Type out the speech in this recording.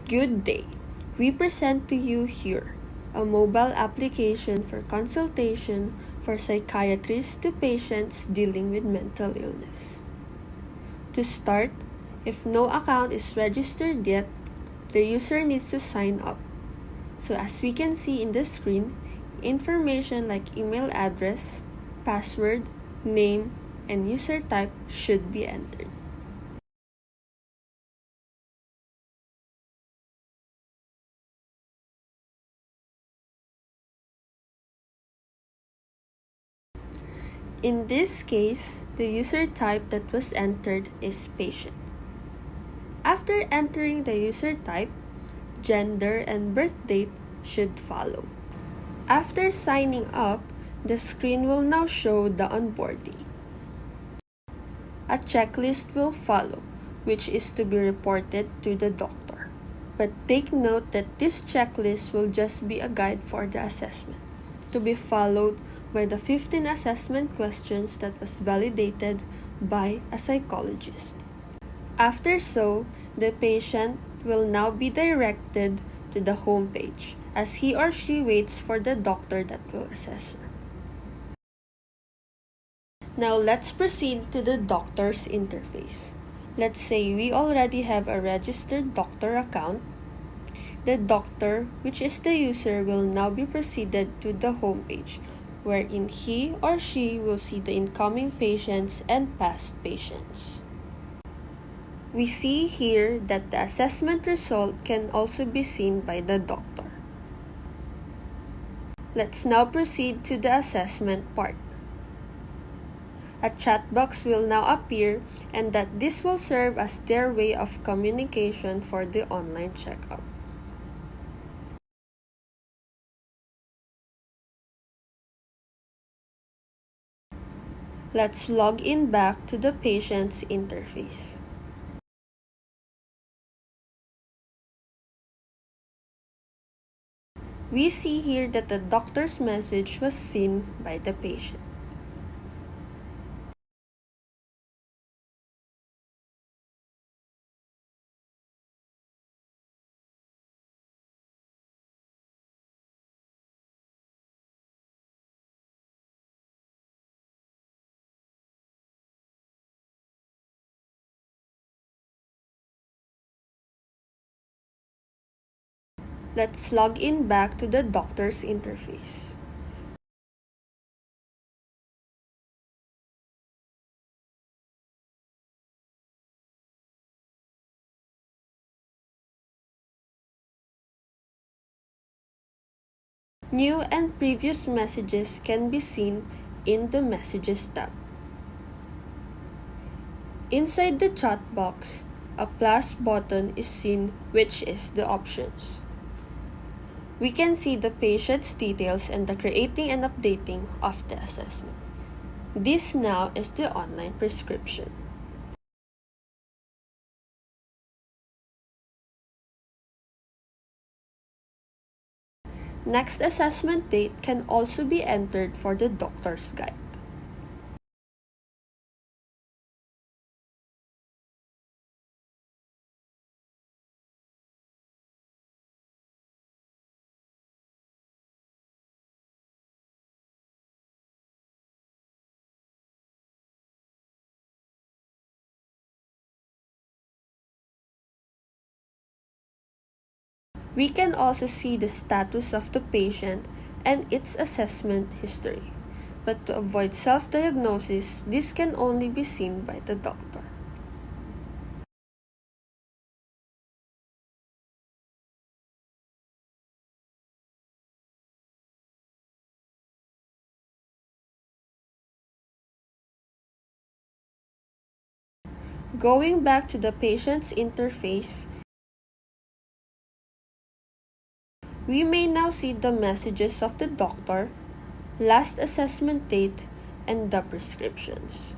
Good day. We present to you Heur, a mobile application for consultation for psychiatrists to patients dealing with mental illness. To start, if no account is registered yet, the user needs to sign up. So as we can see in the screen, information like email address, password, name, and user type should be entered. In this case, the user type that was entered is patient. After entering the user type, gender and birth date should follow. After signing up, the screen will now show the onboarding. A checklist will follow, which is to be reported to the doctor. But take note that this checklist will just be a guide for the assessment, to be followed by the 15 assessment questions that was validated by a psychologist. After so, the patient will now be directed to the home page as he or she waits for the doctor that will assess her. Now let's proceed to the doctor's interface. Let's say we already have a registered doctor account. The doctor, which is the user, will now be proceeded to the home page, wherein he or she will see the incoming patients and past patients. We see here that the assessment result can also be seen by the doctor. Let's now proceed to the assessment part. A chat box will now appear, and that this will serve as their way of communication for the online checkup. Let's log in back to the patient's interface. We see here that the doctor's message was seen by the patient. Let's log in back to the doctor's interface. New and previous messages can be seen in the Messages tab. Inside the chat box, a plus button is seen, which is the options. We can see the patient's details and the creating and updating of the assessment. This now is the online prescription. Next assessment date can also be entered for the doctor's guide. We can also see the status of the patient and its assessment history. But to avoid self-diagnosis, this can only be seen by the doctor. Going back to the patient's interface, we may now see the messages of the doctor, last assessment date, and the prescriptions.